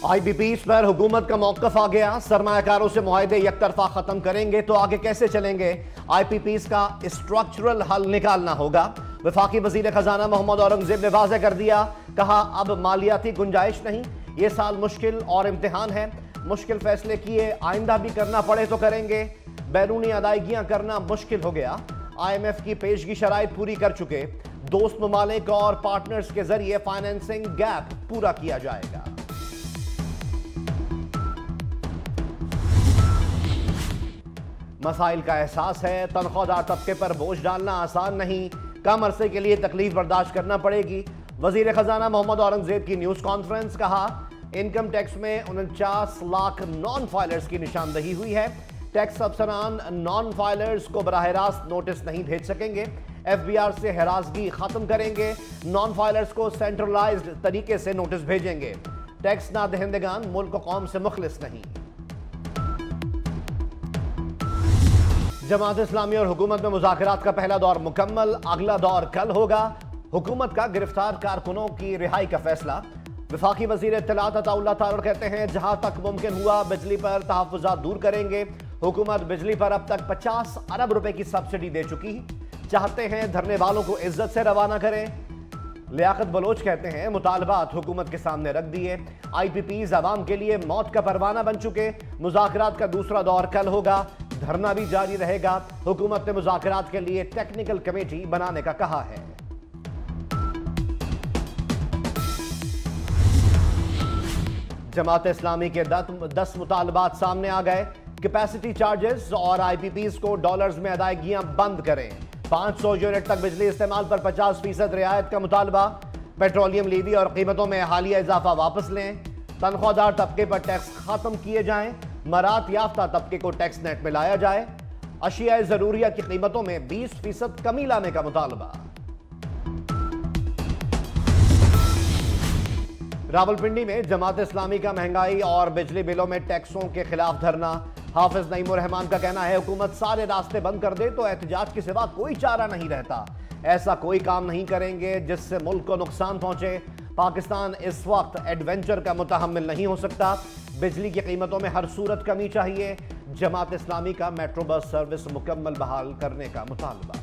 IPPs पर हुकूमत का मौक़िफ़ आ गया। सरमायाकारों से मुआहदे एक तरफा ख़त्म करेंगे तो आगे कैसे चलेंगे। IPPs का स्ट्रक्चरल हल निकालना होगा। वफाकी वज़ीर ख़जाना मोहम्मद औरंगज़ेब ने वाज़ेह कर दिया, कहा अब मालियाती गुंजाइश नहीं, ये साल मुश्किल और इम्तिहान है। मुश्किल फैसले किए, आइंदा भी करना पड़े तो करेंगे। बैरूनी अदायगियाँ करना मुश्किल हो गया। IMF की पेशगी शराइत पूरी कर चुके। दोस्त ममालिक और पार्टनर्स के जरिए फाइनेंसिंग गैप पूरा किया जाएगा। मसाइल का एहसास है, तनख्वाहदार तबके पर बोझ डालना आसान नहीं, कम अरसे के लिए तकलीफ बर्दाश्त करना पड़ेगी। वजीर खजाना मोहम्मद औरंगजेब की न्यूज कॉन्फ्रेंस, कहा इनकम टैक्स में 49 लाख नॉन फाइलर्स की निशानदही हुई है। टैक्स अफसरान नॉन फाइलर्स को बराह रास्त नोटिस नहीं भेज सकेंगे। FBR से हरासगी खत्म करेंगे। नॉन फाइलर्स को सेंट्रलाइज्ड तरीके से नोटिस भेजेंगे। टैक्स ना दहिंदगान मुल्क कौम से मुखलिस नहीं। जमात इस्लामी और हुकूमत में मुज़ाकरात का पहला दौर मुकम्मल, अगला दौर कल होगा। हुकूमत का गिरफ्तार कारकुनों की रिहाई का फैसला। वफाकी वज़ीर इत्तलात अताउल्लाह तारड़ कहते हैं, जहां तक मुमकिन हुआ बिजली पर तहफ़्फ़ुज़ात दूर करेंगे। हुकूमत बिजली पर अब तक 50 अरब रुपए की सब्सिडी दे चुकी। चाहते हैं धरने वालों को इज्जत से रवाना करें। लियाकत बलोच कहते हैं, मुतालबात हुकूमत के सामने रख दिए। IPPs अवाम के लिए मौत का परवाना बन चुके। मुज़ाकरात का दूसरा दौर कल होगा, धरना भी जारी रहेगा। हुकूमत ने मुज़ाकरात के लिए टेक्निकल कमेटी बनाने का कहा है। जमात इस्लामी के 10 मुतालबात सामने आ गए। कैपेसिटी चार्जेस और IPPs को डॉलर्स में अदायगियां बंद करें। 500 यूनिट तक बिजली इस्तेमाल पर 50% रियायत का मुतालबा। पेट्रोलियम लीवी और कीमतों में हालिया इजाफा वापस लें। तनख्वाहदार तबके पर टैक्स खत्म किए जाएं। मरात याफ्ता तबके को टैक्स नेट में लाया जाए। अशिया जरूरिया की कीमतों में 20% कमी लाने का मुतालबा। रावलपिंडी में जमात इस्लामी का महंगाई और बिजली बिलों में टैक्सों के खिलाफ धरना। हाफिज नईमुर रहमान का कहना है, हुकूमत सारे रास्ते बंद कर दे तो एहतजाज के सिवा कोई चारा नहीं रहता। ऐसा कोई काम नहीं करेंगे जिससे मुल्क को नुकसान पहुंचे। पाकिस्तान इस वक्त एडवेंचर का मुतहम्मिल नहीं हो सकता। बिजली की कीमतों में हर सूरत कमी चाहिए। जमात इस्लामी का मेट्रो बस सर्विस मुकम्मल बहाल करने का मुतालबा।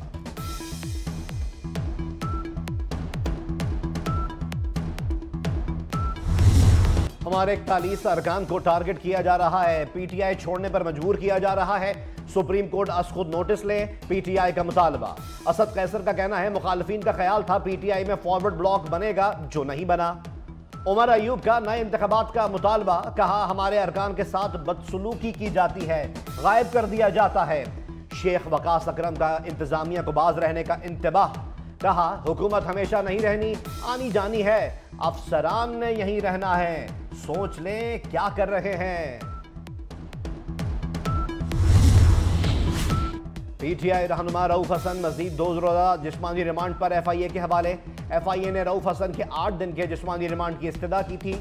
हमारे 41 अरकान को टारगेट किया जा रहा है। PTI छोड़ने पर मजबूर किया जा रहा है। सुप्रीम कोर्ट अस खुद नोटिस ले, PTI का मुतालबा। असद कैसर का कहना है, मुखालिफिन का ख्याल था PTI में फॉरवर्ड ब्लॉक बनेगा, जो नहीं बना। उमर अयूब का नए इंतखाबात का मुतालबा। कहा हमारे अरकान के साथ बदसलूकी की जाती है, गायब कर दिया जाता है। शेख वकास अकरम का इंतजामिया को बाज रहने का इंतबाह। कहा हुकूमत हमेशा नहीं रहनी, आनी जानी है, अफसरान ने यहीं रहना है, सोच लें क्या कर रहे हैं। PTI रहनुमा रऊफ हसन मजीद 2 रोज़ा जिस्मानी रिमांड पर FIA के हवाले। FIA ने रऊफ हसन के 8 दिन के जिस्मानी रिमांड की इस्तदा की थी।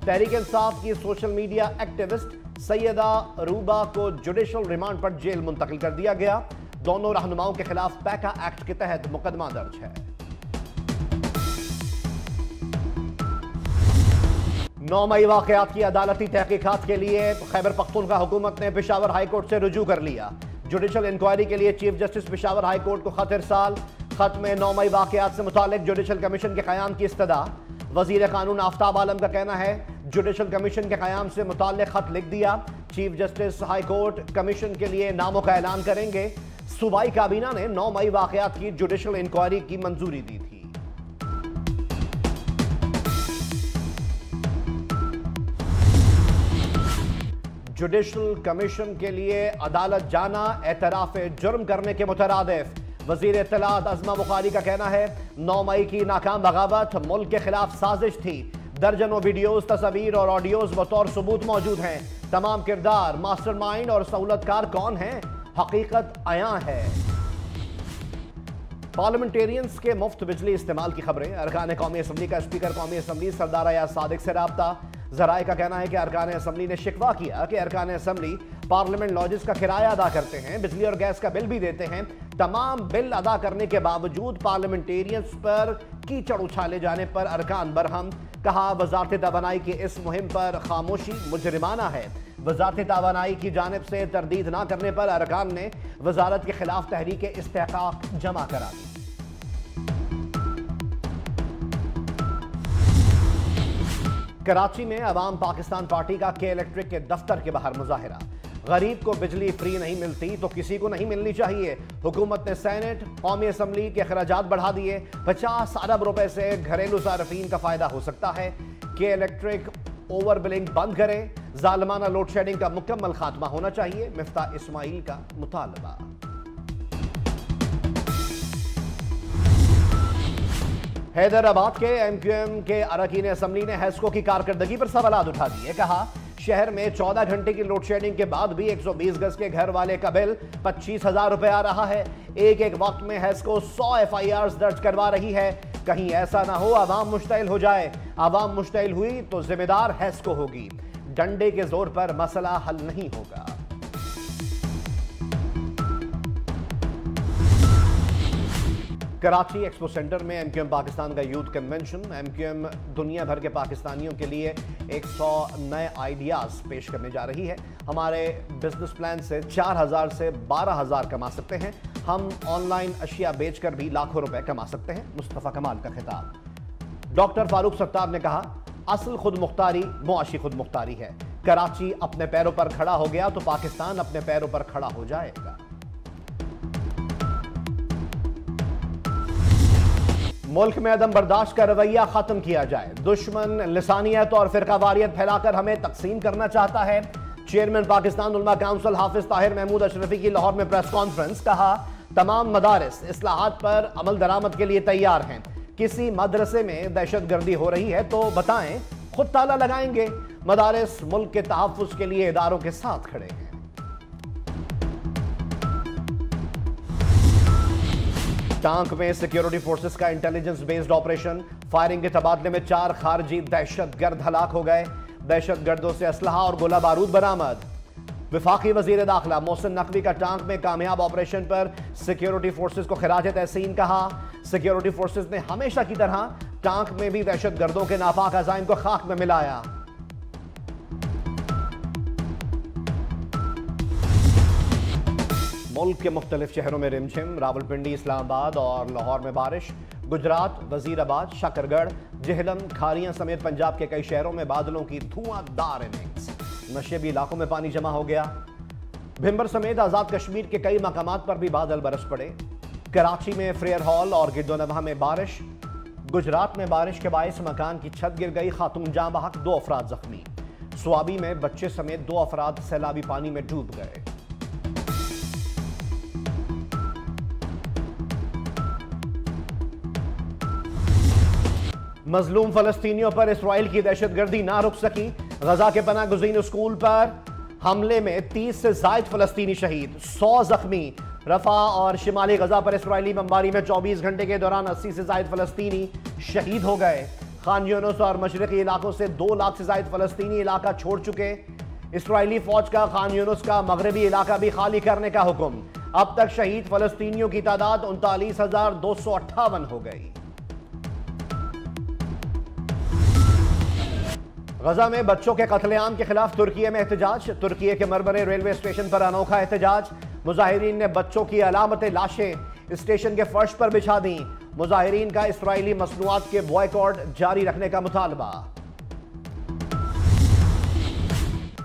तहरीक इंसाफ की सोशल मीडिया एक्टिविस्ट सैयदा रूबा को जुडिशल रिमांड पर जेल मुंतकिल कर दिया गया। दोनों रहनुमाओं के खिलाफ पैका एक्ट के तहत मुकदमा दर्ज है। 9 मई वाकयात की अदालती तहकीकात के लिए खैबर पख्तूनख्वा हुकूमत ने पेशावर हाई कोर्ट से रुजू कर लिया। जुडिशल इंक्वायरी के लिए chief justice Peshawar high court को खत इरसाल। खत में 9 मई वाकयात से मुतालिक जुडिशल कमीशन के क़याम की इस्तदा। वजीर कानून आफ्ताब आलम का कहना है, जुडिशल कमीशन के क़याम से मुतालिक खत लिख दिया। Chief justice high court commission के लिए नामों का ऐलान करेंगे। सूबाई काबीना ने 9 मई वाकयात की जुडिशल इंक्वायरी की मंजूरी दी थी। जुडिशल कमीशन के लिए अदालत जाना एतराफ़ जुर्म करने के मुतरादिफ। वज़ीर इत्तलात अज़मा बुखारी का कहना है, 9 मई की नाकाम बगावत मुल्क के खिलाफ साजिश थी। दर्जनों वीडियोज, तस्वीर और ऑडियोज बतौर सबूत मौजूद हैं। तमाम किरदार, मास्टरमाइंड और सहूलतकार कौन हैं, हकीकत अयां है। पार्लियामेंटेरियंस के मुफ्त बिजली इस्तेमाल की खबरें। अरकान कौमी असम्बली का स्पीकर कौमी असम्बली सरदार अयाज सादिक से राब्ता। ज़राए का कहना है कि अरकान असम्बली ने शिकवा किया कि अरकान असम्बली पार्लियामेंट लॉजेस का किराया अदा करते हैं, बिजली और गैस का बिल भी देते हैं, तमाम बिल अदा करने के बावजूद पार्लियामेंटेरियंस पर कीचड़ उछाले जाने पर अरकान बरहम। कहा, वजारत तवानाई की इस मुहिम पर खामोशी मुजरिमाना है। वजारत तवानाई की जानिब से तरदीद न करने पर अरकान ने वजारत के खिलाफ तहरीक इस्तेहकाक जमा करा दी। कराची में अवाम पाकिस्तान पार्टी का के इलेक्ट्रिक के दफ्तर के बाहर मुजाहिरा। गरीब को बिजली फ्री नहीं मिलती तो किसी को नहीं मिलनी चाहिए। हुकूमत ने सेनेट कौमी असम्बली के अखराजात बढ़ा दिए। 50 अरब रुपए से घरेलू सार्फिन का फायदा हो सकता है। के इलेक्ट्रिक ओवर बिलिंग बंद करें। जालिमाना लोड शेडिंग का मुकम्मल खात्मा होना चाहिए। मिफ्ताह इस्माइल का मुतालबा। हैदराबाद के MQM के अरकान असम्बली ने हेस्को की कारकर्दगी पर सवाल उठा दिए। कहा, शहर में 14 घंटे की लोड शेडिंग के बाद भी 120 गज के घर वाले का बिल 25,000 रुपए आ रहा है। एक वक्त में हेस्को 100 FIRs दर्ज करवा रही है। कहीं ऐसा ना हो आवाम मुश्तइल हो जाए। आवाम मुश्तइल हुई तो जिम्मेदार हेस्को होगी। डंडे के जोर पर मसला हल नहीं होगा। कराची एक्सपो सेंटर में MQM पाकिस्तान का यूथ कन्वेंशन। MQM दुनिया भर के पाकिस्तानियों के लिए 100 नए आइडियाज पेश करने जा रही है। हमारे बिजनेस प्लान से 4,000 से 12,000 कमा सकते हैं। हम ऑनलाइन अशिया बेचकर भी लाखों रुपए कमा सकते हैं। मुस्तफा कमाल का खिताब। डॉक्टर फारूक सत्तार ने कहा, असल खुद मुख्तारी मुआशी खुद मुख्तारी है। कराची अपने पैरों पर खड़ा हो गया तो पाकिस्तान अपने पैरों पर खड़ा हो जाएगा। मुल्क में अदम बर्दाश्त का रवैया खत्म किया जाए। दुश्मन लिसानियत और फिरकावारियत फैलाकर हमें तकसीम करना चाहता है। चेयरमैन पाकिस्तान उलमा काउंसिल हाफिज ताहिर महमूद अशरफी की लाहौर में प्रेस कॉन्फ्रेंस। कहा, तमाम मदारिस इस्लाहात पर अमल दरामद के लिए तैयार हैं। किसी मदरसे में दहशतगर्दी हो रही है तो बताएं, खुद ताला लगाएंगे। मदारिस मुल्क के तहफ्फुज के लिए इदारों के साथ खड़े हैं। टांक में सिक्योरिटी फोर्सेस का इंटेलिजेंस बेस्ड ऑपरेशन। फायरिंग के तबादले में 4 खारजी दहशतगर्द हलाक हो गए। दहशतगर्दों से असलहा और गोला बारूद बरामद। वफाकी वजीर दाखिला मोहसिन नकवी का टांक में कामयाब ऑपरेशन पर सिक्योरिटी फोर्सेस को खिराज तहसीन। कहा, सिक्योरिटी फोर्सेस ने हमेशा की तरह टांक में भी दहशतगर्दों के नापाक अज़ाइम को खाक में मिलाया। मुल्क के मुख्तलिफ शहरों में रिमझिम। रावलपिंडी, इस्लामाबाद और लाहौर में बारिश। गुजरात, वजीराबाद, शकरगढ़, जेहलम, खारियां समेत पंजाब के कई शहरों में बादलों की धुआंधार इनिंग्स। नशेबी इलाकों में पानी जमा हो गया। भिंबर समेत आजाद कश्मीर के कई मकामात पर भी बादल बरस पड़े। कराची में फ्रेयर हॉल और गिद्दोनवाह में बारिश। गुजरात में बारिश के बायस मकान की छत गिर गई। खातून जाँ बहक, 2 अफराद जख्मी। स्वाबी में बच्चे समेत 2 अफराद सैलाबी पानी में डूब गए। मजलूम फलस्तीनियों पर इसराइल की दहशतगर्दी ना रुक सकी। गजा के पनाह गुज़ीन स्कूल पर हमले में 30 से ज़ायद फलस्तीनी शहीद, 100 जख्मी। रफा और शिमाली गजा पर इसराइली बमबारी में 24 घंटे के दौरान 80 से ज़ायद फलस्तीनी शहीद हो गए। खान यूनुस और मशरक़ी इलाकों से 2 लाख से ज़ायद फलस्तीनी इलाका छोड़ चुके। इसराइली फौज का खान यूनुस का मगरबी इलाका भी खाली करने का हुक्म। अब तक शहीद फलस्तीनियों की तादाद 39,258 हो गई। गजा में बच्चों के कत्लेआम के खिलाफ तुर्की में एहतजाज। तुर्की के मरमरे रेलवे स्टेशन पर अनोखा एहतजाज। मुजाहिरीन ने बच्चों की अलामतें लाशें स्टेशन के फर्श पर बिछा दी। मुजाहिरीन का इसराइली मसनूआत के बॉयकॉट जारी रखने का मुतालबा।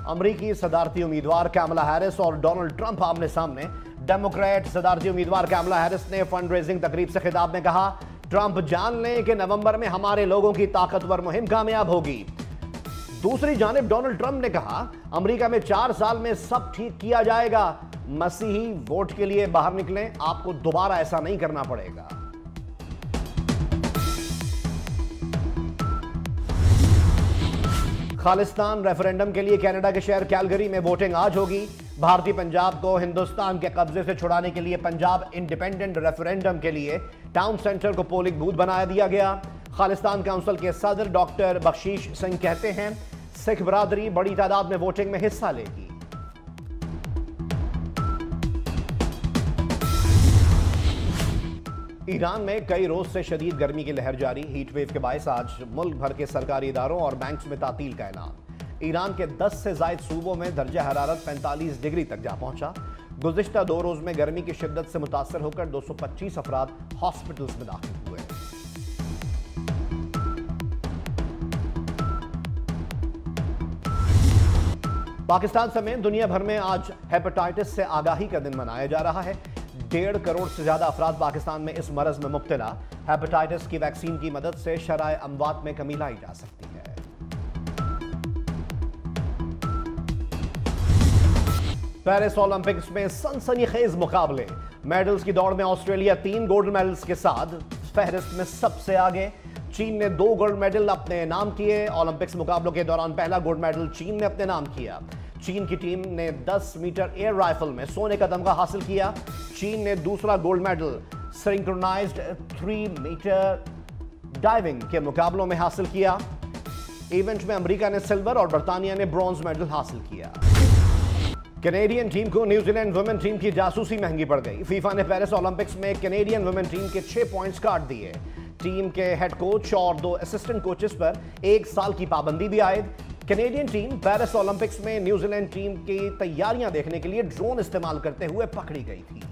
अमरीकी सदारती उम्मीदवार कैमला हैरिस और डोनाल्ड ट्रंप आमने सामने। डेमोक्रेट सदारती उम्मीदवार कैमला हैरिस ने फंड रेजिंग तकरीब से खिताब में कहा, ट्रंप जान लें कि नवंबर में हमारे लोगों की ताकतवर मुहिम कामयाब होगी। दूसरी जानिब डोनाल्ड ट्रंप ने कहा, अमेरिका में 4 साल में सब ठीक किया जाएगा। मसीही वोट के लिए बाहर निकलें, आपको दोबारा ऐसा नहीं करना पड़ेगा। खालिस्तान रेफरेंडम के लिए कनाडा के शहर कैलगरी में वोटिंग आज होगी। भारतीय पंजाब को हिंदुस्तान के कब्जे से छुड़ाने के लिए पंजाब इंडिपेंडेंट रेफरेंडम के लिए टाउन सेंटर को पोलिंग बूथ बनाया दिया गया। खालिस्तान काउंसिल के सदर डॉक्टर बख्शीश सिंह कहते हैं, सिख बरादरी बड़ी तादाद में वोटिंग में हिस्सा लेगी। ईरान में कई रोज से शदीद गर्मी की लहर जारी। हीट वेव के बायस आज मुल्क भर के सरकारी इदारों और बैंक्स में तातील का ऐलान। ईरान के 10 से ज्यादा सूबों में दर्जा हरारत 45 डिग्री तक जा पहुंचा। गुज़िश्ता 2 रोज में गर्मी की शिद्दत से मुतासर होकर 225 अफराद हॉस्पिटल्स में दाखिल हुए। पाकिस्तान समेत दुनिया भर में आज हेपेटाइटिस से आगाही का दिन मनाया जा रहा है। 1.5 करोड़ से ज्यादा अफराद पाकिस्तान में इस मरज में मुब्तला। हेपेटाइटिस की वैक्सीन की मदद से शराय अमवात में कमी लाई जा सकती है। पेरिस ओलंपिक्स में सनसनीखेज मुकाबले। मेडल्स की दौड़ में ऑस्ट्रेलिया 3 गोल्ड मेडल्स के साथ फहरिस्त में सबसे आगे। चीन ने 2 गोल्ड मेडल अपने नाम किए। ओलंपिक्स मुकाबलों के दौरान पहला गोल्ड मेडल चीन ने अपने नाम किया। चीन की टीम ने 10 मीटर एयर राइफल में सोने का तमगा हासिल किया। चीन ने दूसरा gold medal synchronized 3 meter diving के मुकाबलों में हासिल किया। इवेंट में अमेरिका ने सिल्वर और बर्तानिया ने ब्रॉन्ज मेडल हासिल किया। कैनेडियन टीम को न्यूजीलैंड वुमेन टीम की जासूसी महंगी पड़ गई। फीफा ने पेरिस ओलंपिक्स में कैनेडियन वुमेन टीम के 6 पॉइंट्स काट दिए। टीम के हेड कोच और 2 असिस्टेंट कोचेस पर 1 साल की पाबंदी भी आयद। कैनेडियन टीम पेरिस ओलंपिक्स में न्यूजीलैंड टीम की तैयारियां देखने के लिए ड्रोन इस्तेमाल करते हुए पकड़ी गई थी।